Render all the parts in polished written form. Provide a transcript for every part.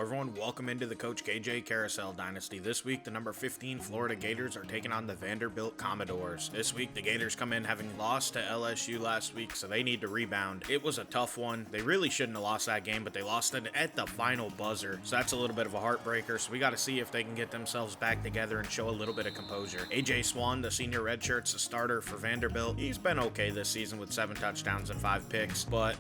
everyone, welcome into the Coach KJ Carousel Dynasty. This week, the number 15 Florida Gators are taking on the Vanderbilt Commodores. This week, the Gators come in having lost to LSU last week, so they need to rebound. It was a tough one. They really shouldn't have lost that game, but they lost it at the final buzzer, so that's a little bit of a heartbreaker, so we got to see if they can get themselves back together and show a little bit of composure. AJ Swann, the senior redshirt's the starter for Vanderbilt. He's been okay this season with 7 touchdowns and 5 picks, but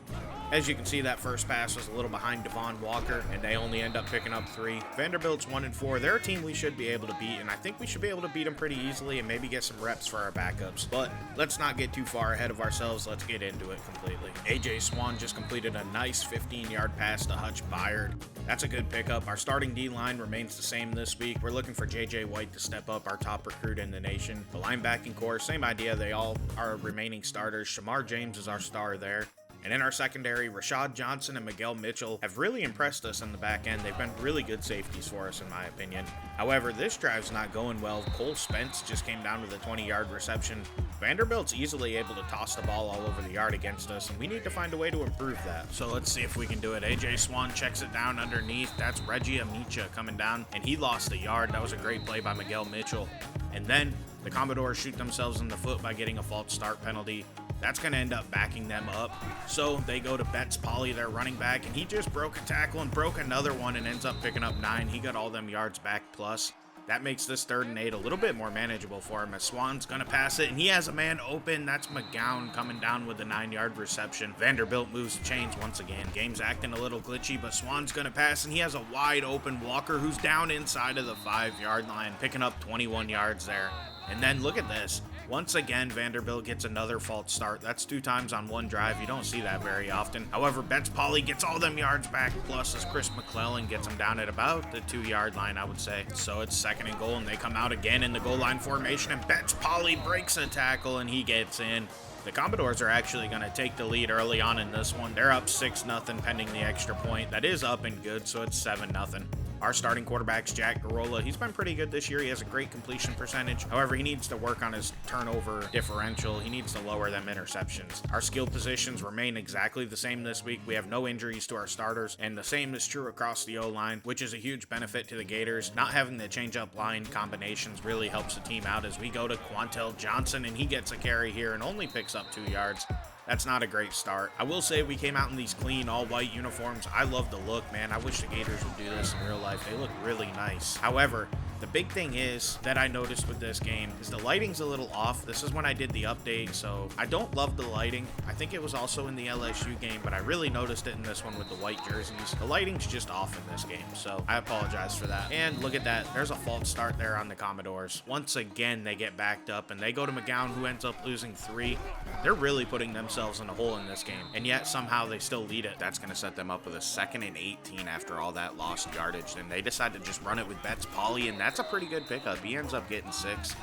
as you can see, that first pass was a little behind Devon Walker, and they only end up picking up 3. Vanderbilt's 1-4. They're a team we should be able to beat, and I think we should be able to beat them pretty easily and maybe get some reps for our backups. But let's not get too far ahead of ourselves. Let's get into it completely. AJ Swann just completed a nice 15-yard pass to Hutch Byard. That's a good pickup. Our starting D-line remains the same this week. We're looking for J.J. White to step up, our top recruit in the nation. The linebacking core, same idea. They all are remaining starters. Shamar James is our star there. And in our secondary, Rashad Johnson and Miguel Mitchell have really impressed us in the back end. They've been really good safeties for us, in my opinion. However, this drive's not going well. Cole Spence just came down with a 20-yard reception. Vanderbilt's easily able to toss the ball all over the yard against us, and we need to find a way to improve that. So let's see if we can do it. AJ Swann checks it down underneath. That's Reggie Amicha coming down, and he lost a yard. That was a great play by Miguel Mitchell. And then the Commodores shoot themselves in the foot by getting a false start penalty. That's going to end up backing them up. So they go to Betts Polly, their running back, and he just broke a tackle and broke another one and ends up picking up 9. He got all them yards back plus. That makes this 3rd and 8 a little bit more manageable for him as Swann's going to pass it, and he has a man open. That's McGowan coming down with a 9-yard reception. Vanderbilt moves the chains once again. Game's acting a little glitchy, but Swann's going to pass, and he has a wide open Walker who's down inside of the 5-yard line, picking up 21 yards there. And then look at this. Once again, Vanderbilt gets another false start. That's 2 times on one drive. You don't see that very often. However, Betts Polly gets all them yards back, plus as Chris McClellan gets him down at about the 2-yard line, I would say. So it's 2nd and goal, and they come out again in the goal line formation, and Betts Polly breaks a tackle, and he gets in. The Commodores are actually going to take the lead early on in this one. They're up 6-0 pending the extra point. That is up and good, so it's 7-0. Our starting quarterback's Jack Garola. He's been pretty good this year. He has a great completion percentage. However, he needs to work on his turnover differential. He needs to lower them interceptions. Our skill positions remain exactly the same this week. We have no injuries to our starters, and the same is true across the O-line, which is a huge benefit to the Gators. Not having the change-up line combinations really helps the team out as we go to Quantel Johnson, and he gets a carry here and only picks up 2 yards. That's not a great start. I will say we came out in these clean, all-white uniforms. I love the look, man. I wish the Gators would do this in real life. They look really nice. However, the big thing is that I noticed with this game is the lighting's a little off. This is when I did the update, so I don't love the lighting. I think it was also in the LSU game, but I really noticed it in this one with the white jerseys. The lighting's just off in this game, so I apologize for that. And look at that. There's a false start there on the Commodores. Once again, they get backed up, and they go to McGowan, who ends up losing 3. They're really putting themselves in a hole in this game, and yet somehow they still lead it. That's going to set them up with a 2nd and 18 after all that lost yardage, and they decide to just run it with Betts Polly, and that's a pretty good pickup. He ends up getting 6,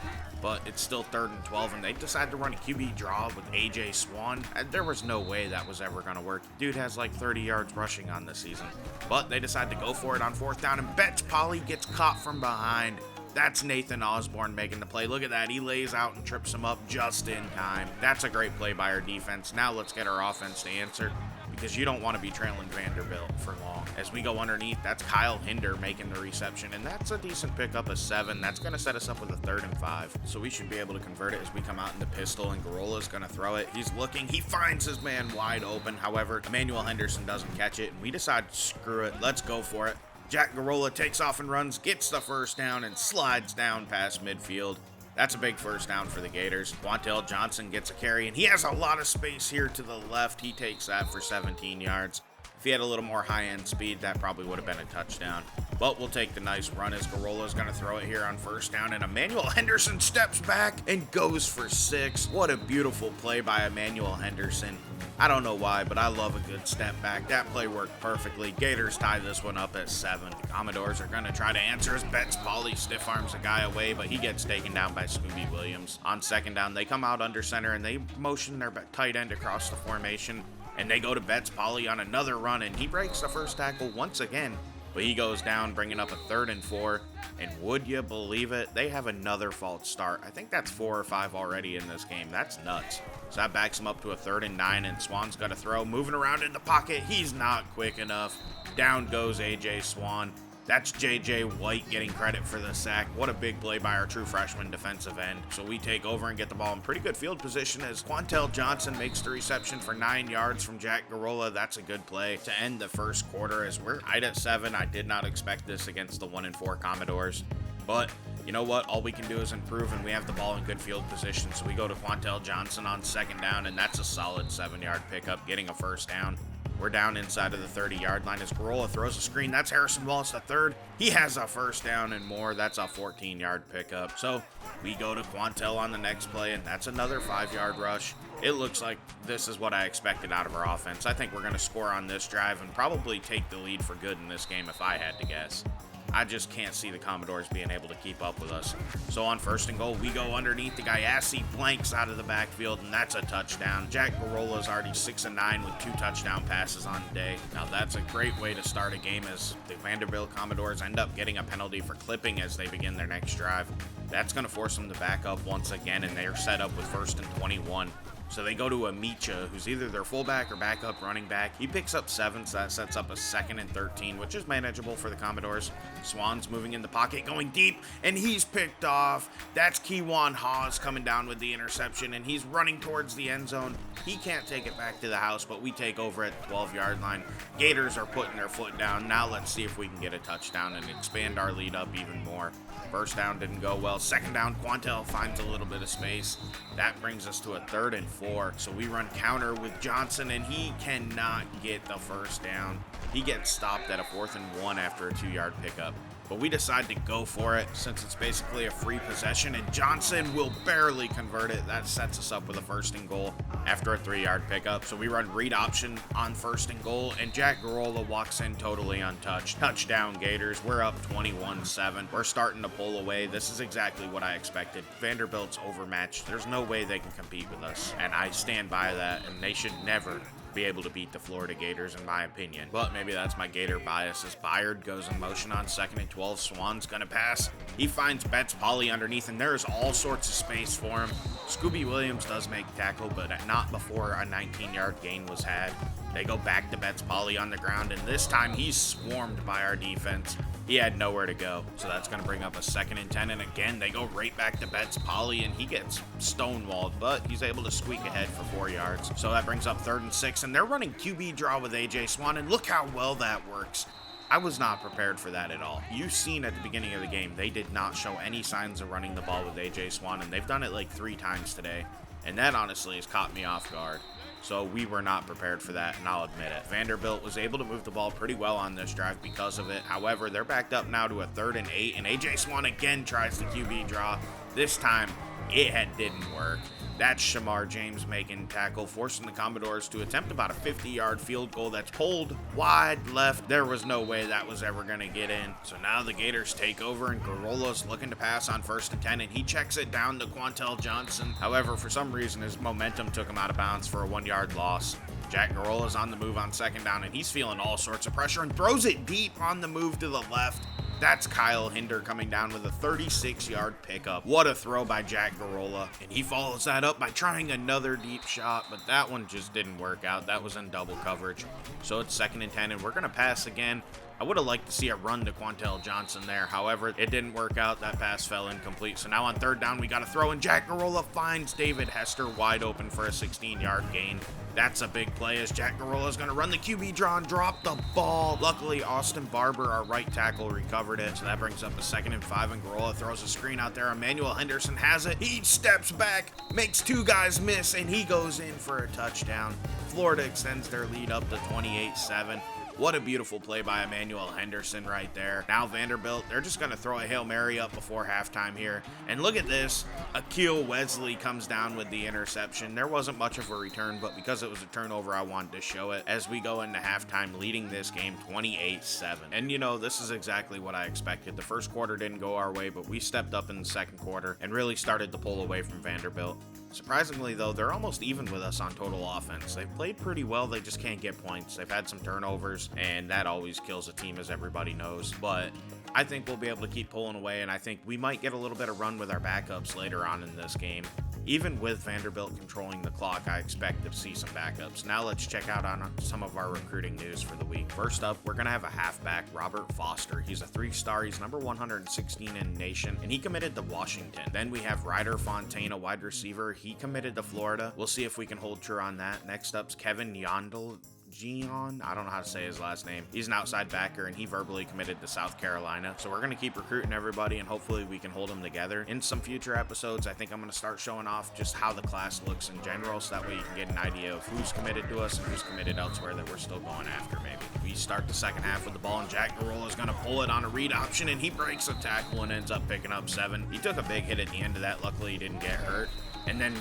but it's still 3rd and 12, and they decide to run a QB draw with AJ Swann. There was no way that was ever going to work. Dude has like 30 yards rushing on this season, but they decide to go for it on 4th down, and Betts Polly gets caught from behind. That's Nathan Osborne making the play. Look at that. He lays out and trips him up just in time. That's a great play by our defense. Now let's get our offense to answer, because you don't want to be trailing Vanderbilt for long. As we go underneath, that's Kyle Hinder making the reception, and that's a decent pickup of 7. That's going to set us up with a 3rd and 5. So we should be able to convert it as we come out in the pistol, and Garola's going to throw it. He's looking. He finds his man wide open. However, Emmanuel Henderson doesn't catch it, and we decide, screw it. Let's go for it. Jack Garola takes off and runs, gets the 1st down, and slides down past midfield. That's a big 1st down for the Gators. Quantel Johnson gets a carry, and he has a lot of space here to the left. He takes that for 17 yards. If he had a little more high-end speed, that probably would have been a touchdown. But we'll take the nice run as Garola's going to throw it here on 1st down, and Emmanuel Henderson steps back and goes for 6. What a beautiful play by Emmanuel Henderson. I don't know why, but I love a good step back. That play worked perfectly. Gators tie this one up at 7. The Commodores are going to try to answer as Betts Polly stiff arms a guy away, but he gets taken down by Scooby Williams. On 2nd down, they come out under center, and they motion their tight end across the formation, and they go to Betts Polly on another run, and he breaks the 1st tackle once again. but he goes down, bringing up a 3rd and 4. And would you believe it? They have another false start. I think that's 4 or 5 already in this game. That's nuts. So that backs him up to a 3rd and 9, and Swan's got to throw. Moving around in the pocket. He's not quick enough. Down goes A.J. Swan. That's J.J. White getting credit for the sack. What a big play by our true freshman defensive end. So we take over and get the ball in pretty good field position as Quantel Johnson makes the reception for 9 yards from Jack Garola. That's a good play to end the first quarter as we're tied at 7. I did not expect this against the 1-4 Commodores. But you know what? All we can do is improve, and we have the ball in good field position. So we go to Quantel Johnson on 2nd down, and that's a solid 7-yard pickup, getting a 1st down. We're down inside of the 30-yard line as Garola throws a screen. That's Harrison Wallace, the 3rd. He has a 1st down and more. That's a 14-yard pickup. So we go to Quantel on the next play, and that's another 5-yard rush. It looks like this is what I expected out of our offense. I think we're going to score on this drive and probably take the lead for good in this game if I had to guess. I just can't see the Commodores being able to keep up with us. So on 1st and goal, we go underneath the guy. Assy blanks out of the backfield, and that's a touchdown. Jack Garola is already 6-9 with 2 touchdown passes on the day. Now that's a great way to start a game as the Vanderbilt Commodores end up getting a penalty for clipping as they begin their next drive. That's going to force them to back up once again, and they're set up with 1st and 21. So they go to Amicha, who's either their fullback or backup running back. He picks up 7, so that sets up a 2nd and 13, which is manageable for the Commodores. Swan's moving in the pocket, going deep, and he's picked off. That's Kewan Hawes coming down with the interception, and he's running towards the end zone. He can't take it back to the house, but we take over at the 12-yard line. Gators are putting their foot down. Now let's see if we can get a touchdown and expand our lead up even more. 1st down didn't go well. 2nd down, Quantel finds a little bit of space. That brings us to a 3rd and 4. So we run counter with Johnson, and he cannot get the 1st down. He gets stopped at a 4th and 1 after a 2-yard pickup. But we decide to go for it since it's basically a free possession, and Johnson will barely convert it. That sets us up with a 1st and goal after a 3-yard pickup. So we run read option on 1st and goal, and Jack Garola walks in totally untouched. Touchdown Gators. We're up 21-7. We're starting to pull away. This is exactly what I expected. Vanderbilt's overmatched. There's no way they can compete with us, and I stand by that, and they should never be able to beat the Florida Gators in my opinion. But maybe that's my Gator bias as Byard goes in motion on 2nd and 12. Swan's gonna pass. He finds Betts Polly underneath, and there's all sorts of space for him. Scooby Williams does make tackle, but not before a 19-yard gain was had. They go back to Betts Polly on the ground, and this time he's swarmed by our defense. He had nowhere to go, so that's going to bring up a 2nd and 10, and again, they go right back to Betts Polly, and he gets stonewalled, but he's able to squeak ahead for 4 yards. So that brings up 3rd and 6, and they're running QB draw with A.J. Swan, and look how well that works. I was not prepared for that at all. You've seen at the beginning of the game, they did not show any signs of running the ball with A.J. Swan, and they've done it like 3 times today, and that honestly has caught me off guard. So we were not prepared for that, and I'll admit it. Vanderbilt was able to move the ball pretty well on this drive because of it. However, they're backed up now to a 3rd and 8, and A.J. Swan again tries the QB draw. This time, it didn't work. That's Shamar James making tackle, forcing the Commodores to attempt about a 50-yard field goal that's pulled wide left. There was no way that was ever going to get in. So now the Gators take over, and Garola's looking to pass on 1st and 10, and he checks it down to Quantel Johnson. However, for some reason, his momentum took him out of bounds for a 1-yard loss. Jack Garola's on the move on 2nd down, and he's feeling all sorts of pressure and throws it deep on the move to the left. That's Kyle Hinder coming down with a 36-yard pickup. What a throw by Jack Garola. And he follows that up by trying another deep shot, but that one just didn't work out. That was in double coverage. So it's 2nd and 10, and we're going to pass again. I would have liked to see a run to Quantel Johnson there. However, it didn't work out. That pass fell incomplete. So now on 3rd down, we got to throw, and Jack Garola finds David Hester wide open for a 16-yard gain. That's a big play as Jack Garola is going to run the QB draw and drop the ball. Luckily, Austin Barber, our right tackle, recovered it. So that brings up a 2nd and 5, and Garola throws a screen out there. Emmanuel Henderson has it. He steps back, makes 2 guys miss, and he goes in for a touchdown. Florida extends their lead up to 28-7. What a beautiful play by Emmanuel Henderson right there. Now Vanderbilt, they're just going to throw a Hail Mary up before halftime here. And look at this. Akil Wesley comes down with the interception. There wasn't much of a return, but because it was a turnover, I wanted to show it as we go into halftime, leading this game 28-7. And you know, this is exactly what I expected. The first quarter didn't go our way, but we stepped up in the second quarter and really started to pull away from Vanderbilt. Surprisingly, though, they're almost even with us on total offense. They've played pretty well, they just can't get points. They've had some turnovers, and that always kills a team, as everybody knows. But I think we'll be able to keep pulling away, and I think we might get a little bit of run with our backups later on in this game. Even with Vanderbilt controlling the clock, I expect to see some backups. Now let's check out on some of our recruiting news for the week. First up, we're going to have a halfback, Robert Foster. He's a 3-star. He's number 116 in the nation, and he committed to Washington. Then we have Ryder Fontaine, a wide receiver. He committed to Florida. We'll see if we can hold true on that. Next up's Kevin Yondel. I don't know how to say his last name. He's an outside backer, and he verbally committed to South Carolina. So we're going to keep recruiting everybody, and hopefully we can hold them together. In some future episodes, I think I'm going to start showing off just how the class looks in general, so that way you can get an idea of who's committed to us and who's committed elsewhere that we're still going after, maybe. We start the second half with the ball, and Jack Garola is going to pull it on a read option, and he breaks a tackle and ends up picking up 7. He took a big hit at the end of that. Luckily, he didn't get hurt. And then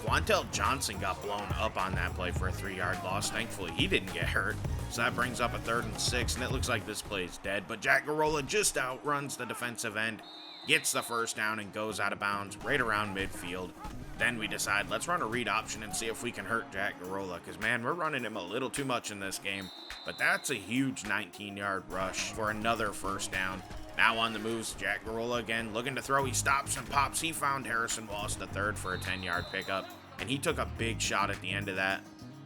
Quantel Johnson got blown up on that play for a 3-yard loss. Thankfully, he didn't get hurt. So that brings up a 3rd and 6, and it looks like this play is dead. But Jack Garola just outruns the defensive end, gets the first down, and goes out of bounds right around midfield. Then we decide, let's run a read option and see if we can hurt Jack Garola, because, man, we're running him a little too much in this game. But that's a huge 19-yard rush for another first down. Now on the moves, Jack Garola again, looking to throw. He stops and pops. He found Harrison Wallace III for a 10-yard pickup, and he took a big shot at the end of that.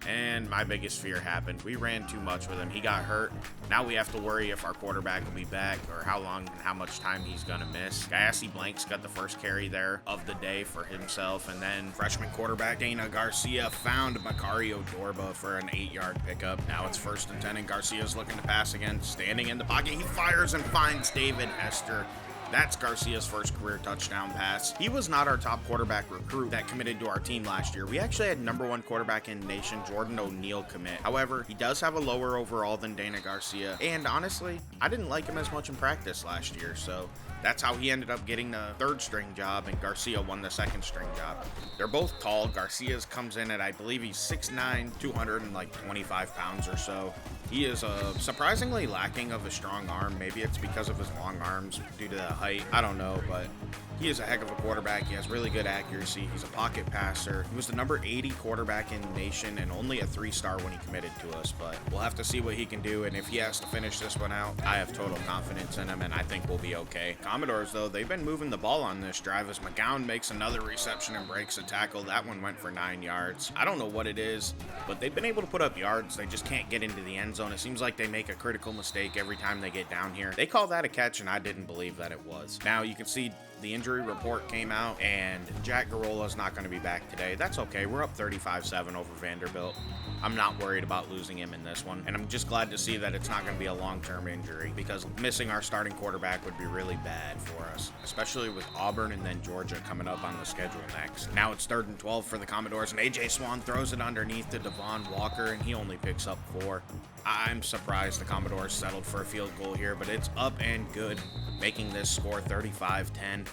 And my biggest fear happened. We ran too much with him. He got hurt. Now we have to worry if our quarterback will be back or how long and how much time he's going to miss. Gayassi Blanks got the first carry there of the day for himself. And then freshman quarterback Dana Garcia found Macario Dorba for an 8-yard pickup. Now it's 1st and 10, and Garcia's looking to pass again. Standing in the pocket, he fires and finds David Hester. That's Garcia's first career touchdown pass. He was not our top quarterback recruit that committed to our team last year. We actually had number 1 quarterback in the nation, Jordan O'Neal, commit. However, he does have a lower overall than Dana Garcia. And honestly, I didn't like him as much in practice last year, so that's how he ended up getting the 3rd string job, and Garcia won the 2nd string job. They're both tall. Garcia's comes in at, I believe he's 6'9", 225 pounds or so. He is surprisingly lacking of a strong arm. Maybe it's because of his long arms due to the height. I don't know, but he is a heck of a quarterback. He has really good accuracy. He's a pocket passer. He was the number 80 quarterback in the nation and only a 3-star when he committed to us, but we'll have to see what he can do, and if he has to finish this one out, I have total confidence in him, and I think we'll be okay. Commodores, though, they've been moving the ball on this drive as McGowan makes another reception and breaks a tackle. That one went for 9 yards. I don't know what it is, but they've been able to put up yards. They just can't get into the end zone. It seems like they make a critical mistake every time they get down here. They call that a catch, and I didn't believe that it was. Now, you can see the injury report came out, and Jack Garola is not going to be back today. That's okay. We're up 35-7 over Vanderbilt. I'm not worried about losing him in this one, and I'm just glad to see that it's not going to be a long-term injury, because missing our starting quarterback would be really bad for us, especially with Auburn and then Georgia coming up on the schedule next. Now it's 3rd and 12 for the Commodores, and A.J. Swan throws it underneath to Devon Walker, and he only picks up 4. I'm surprised the Commodores settled for a field goal here, but it's up and good, making this score 35-10.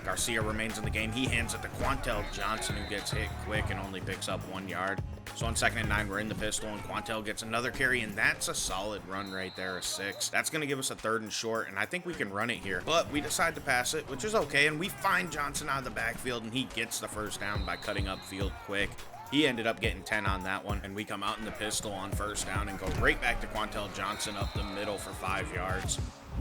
Garcia remains in the game. He hands it to Quantel Johnson, who gets hit quick and only picks up 1 yard. So on 2nd and 9, we're in the pistol, and Quantel gets another carry, and that's a solid run right there, a 6. That's going to give us a 3rd and short, and I think we can run it here. But we decide to pass it, which is okay, and we find Johnson out of the backfield, and he gets the first down by cutting up field quick. He ended up getting 10 on that one, and we come out in the pistol on 1st down and go right back to Quantel Johnson up the middle for 5 yards.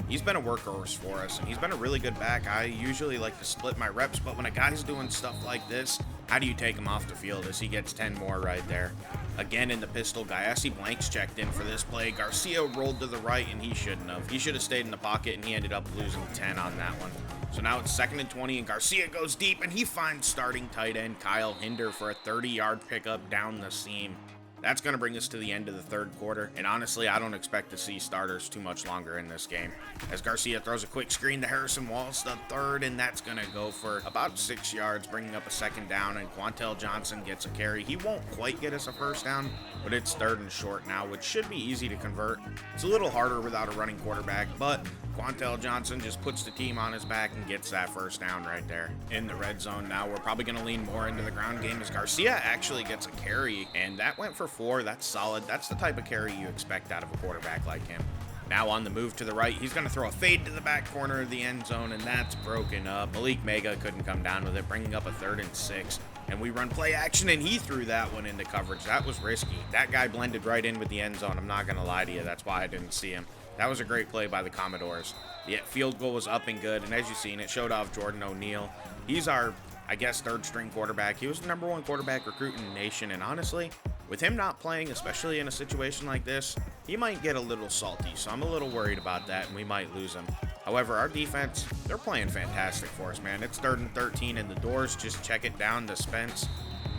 He's been a workhorse for us, and he's been a really good back. I usually like to split my reps, but when a guy's doing stuff like this, how do you take him off the field as he gets 10 more right there? Again in the pistol, Gayassi Blanks checked in for this play. Garcia rolled to the right, and he shouldn't have. He should have stayed in the pocket, and he ended up losing 10 on that one. So now it's 2nd and 20, and Garcia goes deep, and he finds starting tight end Kyle Hinder for a 30-yard pickup down the seam. That's going to bring us to the end of the 3rd quarter, and honestly, I don't expect to see starters too much longer in this game. As Garcia throws a quick screen to Harrison Wallace III, and that's going to go for about 6 yards, bringing up a 2nd down, and Quantel Johnson gets a carry. He won't quite get us a 1st down, but it's 3rd and short now, which should be easy to convert. It's a little harder without a running quarterback, but Quantel Johnson just puts the team on his back and gets that 1st down right there. In the red zone now, we're probably going to lean more into the ground game as Garcia actually gets a carry, and that went for 4. That's solid. That's the type of carry you expect out of a quarterback like him. Now on the move to the right, he's going to throw a fade to the back corner of the end zone, and that's broken up. Malik Mega couldn't come down with it, bringing up a 3rd and 6. and we run play action, and he threw that one into coverage. That was risky. That guy blended right in with the end zone. I'm not going to lie to you. That's why I didn't see him. That was a great play by the Commodores. The field goal was up and good, and as you've seen, it showed off Jordan O'Neal. He's our, I guess, third string quarterback. He was the #1 quarterback recruit in the nation, and honestly, with him not playing, especially in a situation like this, he might get a little salty, so I'm a little worried about that, and we might lose him. However, our defense, they're playing fantastic for us, man. It's 3rd and 13, and the Doors just check it down to Spence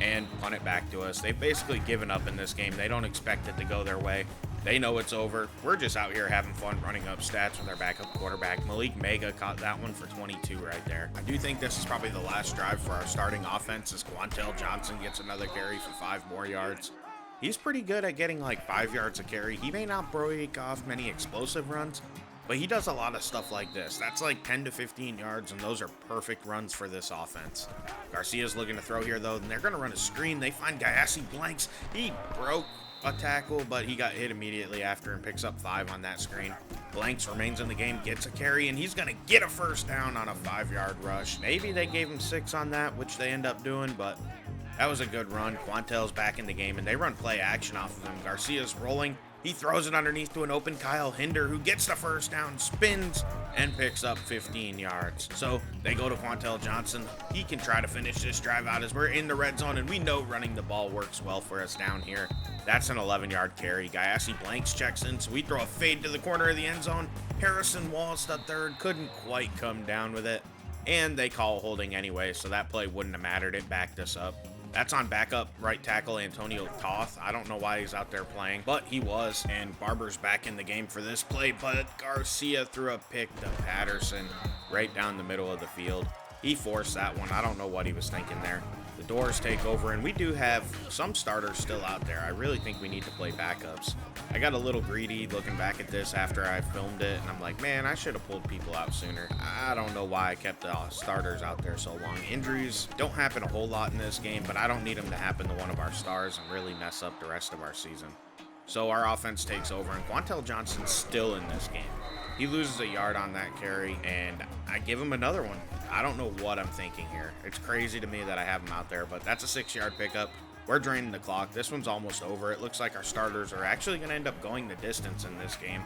and punt it back to us. They've basically given up in this game. They don't expect it to go their way. They know it's over. We're just out here having fun running up stats with our backup quarterback. Malik Mega caught that one for 22 right there. I do think this is probably the last drive for our starting offense as Quantel Johnson gets another carry for 5 more yards. He's pretty good at getting like 5 yards a carry. He may not break off many explosive runs, but he does a lot of stuff like this. That's like 10 to 15 yards, and those are perfect runs for this offense. Garcia's looking to throw here, though, and they're going to run a screen. They find Gayassi Blanks. He broke a tackle, but he got hit immediately after and picks up 5 on that screen. Blanks remains in the game, gets a carry, and he's going to get a first down on a 5-yard rush. Maybe they gave him 6 on that, which they end up doing, but that was a good run. Quantel's back in the game, and they run play action off of him. Garcia's rolling. He throws it underneath to an open Kyle Hinder, who gets the first down, spins, and picks up 15 yards. So they go to Quantel Johnson. He can try to finish this drive out as we're in the red zone, and we know running the ball works well for us down here. That's an 11-yard carry. Gayassi Blanks checks in, so we throw a fade to the corner of the end zone. Harrison Walls, the third, couldn't quite come down with it, and they call holding anyway, so that play wouldn't have mattered. It backed us up. That's on backup right tackle Antonio Toth. I don't know why he's out there playing, but he was, and Barber's back in the game for this play, but Garcia threw a pick to Patterson right down the middle of the field. He forced that one. I don't know what he was thinking there. The Doors take over, and we do have some starters still out there. I really think we need to play backups. I got a little greedy looking back at this after I filmed it, and I'm like, man, I should have pulled people out sooner. I don't know why I kept the starters out there so long. Injuries don't happen a whole lot in this game, but I don't need them to happen to one of our stars and really mess up the rest of our season. So our offense takes over, and Quantel Johnson's still in this game. He loses a yard on that carry, and I give him another one. I don't know what I'm thinking here. It's crazy to me that I have him out there, but that's a 6-yard pickup. We're draining the clock. This one's almost over. It looks like our starters are actually going to end up going the distance in this game.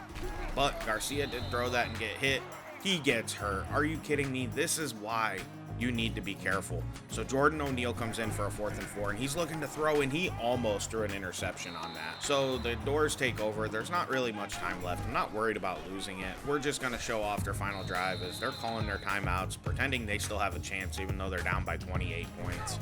But Garcia did throw that and get hit. He gets hurt. Are you kidding me? This is why you need to be careful. So Jordan O'Neal comes in for a 4th and 4, and he's looking to throw, and he almost threw an interception on that. So the Doors take over. There's not really much time left. I'm not worried about losing it. We're just going to show off their final drive as they're calling their timeouts, pretending they still have a chance even though they're down by 28 points.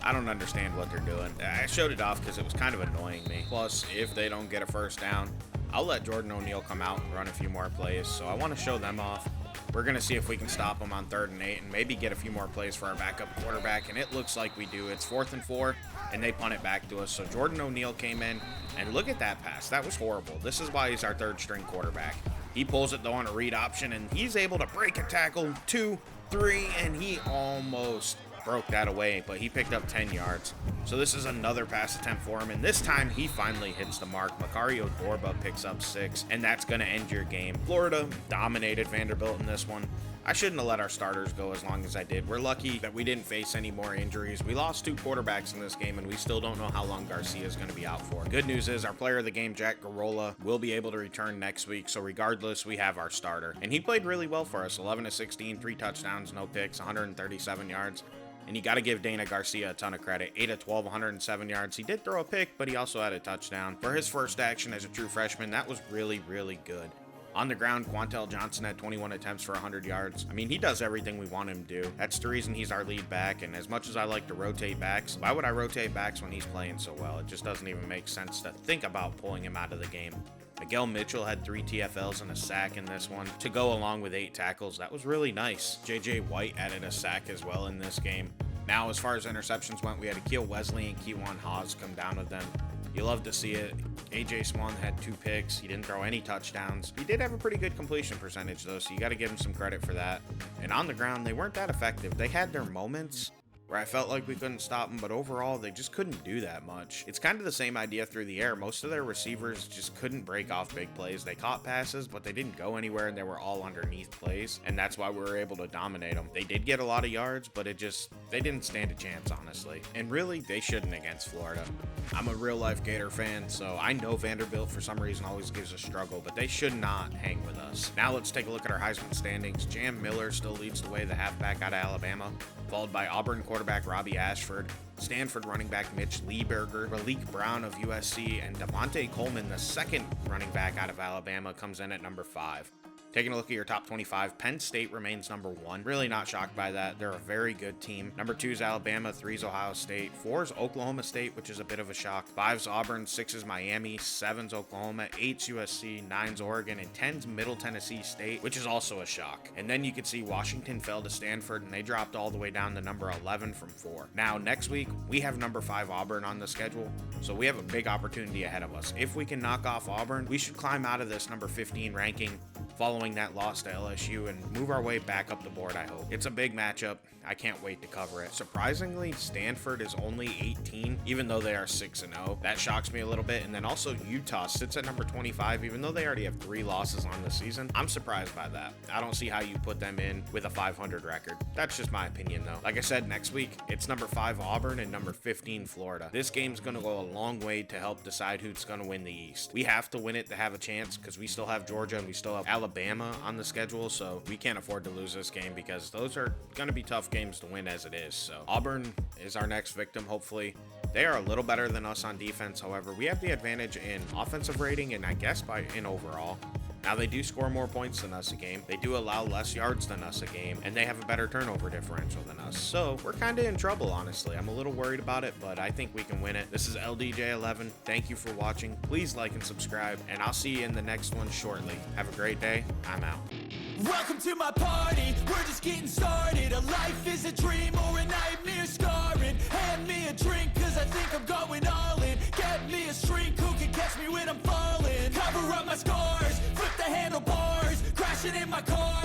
I don't understand what they're doing. I showed it off because it was kind of annoying me. Plus, if they don't get a first down, I'll let Jordan O'Neal come out and run a few more plays. So I want to show them off. We're going to see if we can stop them on 3rd and 8 and maybe get a few more plays for our backup quarterback, and it looks like we do. It's 4th and 4, and they punt it back to us. So Jordan O'Neal came in, and look at that pass. That was horrible. This is why he's our 3rd string quarterback. He pulls it, though, on a read option, and he's able to break a tackle, 2, 3, and he almost broke that away, but he picked up 10 yards. So this is another pass attempt for him, and this time he finally hits the mark. Macario Dorba picks up 6, and that's going to end your game. Florida dominated Vanderbilt in this one. I shouldn't have let our starters go as long as I did. We're lucky that we didn't face any more injuries. We lost 2 quarterbacks in this game, and we still don't know how long Garcia is going to be out for. Good news is our player of the game, Jack Garola, will be able to return next week, so regardless, we have our starter. And he played really well for us. 11 to 16, 3 touchdowns, no picks, 137 yards. And you got to give Dana Garcia a ton of credit. 8 of 12, 107 yards. He did throw a pick, but he also had a touchdown. For his first action as a true freshman, that was really, really good. On the ground, Quantel Johnson had 21 attempts for 100 yards. I mean, he does everything we want him to do. That's the reason he's our lead back, and as much as I like to rotate backs, why would I rotate backs when he's playing so well? It just doesn't even make sense to think about pulling him out of the game. Miguel Mitchell had 3 TFLs and a sack in this one to go along with 8 tackles. That was really nice. JJ White added a sack as well in this game. Now, as far as interceptions went, we had Akeel Wesley and Kewan Haas come down with them. You love to see it. AJ Swan had 2 picks. He didn't throw any touchdowns. He did have a pretty good completion percentage, though, so you got to give him some credit for that. And on the ground, they weren't that effective. They had their moments, where I felt like we couldn't stop them, but overall, they just couldn't do that much. It's kind of the same idea through the air. Most of their receivers just couldn't break off big plays. They caught passes, but they didn't go anywhere, and they were all underneath plays, and that's why we were able to dominate them. They did get a lot of yards, but they didn't stand a chance, honestly. And really, they shouldn't against Florida. I'm a real-life Gator fan, so I know Vanderbilt for some reason always gives a struggle, but they should not hang with us. Now let's take a look at our Heisman standings. Jam Miller still leads the way, the halfback out of Alabama, followed by Auburn quarterback Robbie Ashford, Stanford running back Mitch Lieberger, Malik Brown of USC, and Devontae Coleman, the second running back out of Alabama, comes in at number 5. Taking a look at your top 25, Penn State remains number 1. Really not shocked by that. They're a very good team. Number 2 is Alabama, 3 is Ohio State, 4 is Oklahoma State, which is a bit of a shock. 5 is Auburn, 6 is Miami, 7 is Oklahoma, 8 is USC, 9 is Oregon, and 10 is Middle Tennessee State, which is also a shock. And then you can see Washington fell to Stanford, and they dropped all the way down to number 11 from 4. Now, next week, we have number 5 Auburn on the schedule, so we have a big opportunity ahead of us. If we can knock off Auburn, we should climb out of this number 15 ranking following that loss to LSU and move our way back up the board, I hope. It's a big matchup. I can't wait to cover it. Surprisingly, Stanford is only 18, even though they are 6-0. That shocks me a little bit. And then also Utah sits at number 25, even though they already have 3 losses on the season. I'm surprised by that. I don't see how you put them in with a 500 record. That's just my opinion, though. Like I said, next week, it's number 5 Auburn and number 15 Florida. This game's going to go a long way to help decide who's going to win the East. We have to win it to have a chance because we still have Georgia and we still have Alabama on the schedule, so we can't afford to lose this game because those are going to be tough games to win as it is. So Auburn is our next victim, hopefully. They are a little better than us on defense. However, we have the advantage in offensive rating and I guess in overall. Now, they do score more points than us a game. They do allow less yards than us a game, and they have a better turnover differential than us. So we're kind of in trouble, honestly. I'm a little worried about it, but I think we can win it. This is LDJ11. Thank you for watching. Please like and subscribe, and I'll see you in the next one shortly. Have a great day. I'm out. Welcome to my party, we're just getting started. A life is a dream or a nightmare scarring. Hand me a drink, cause I think I'm going all in. Get me a shrink who can catch me when I'm falling. Cover up my scars, flip the handlebars, crashing in my car.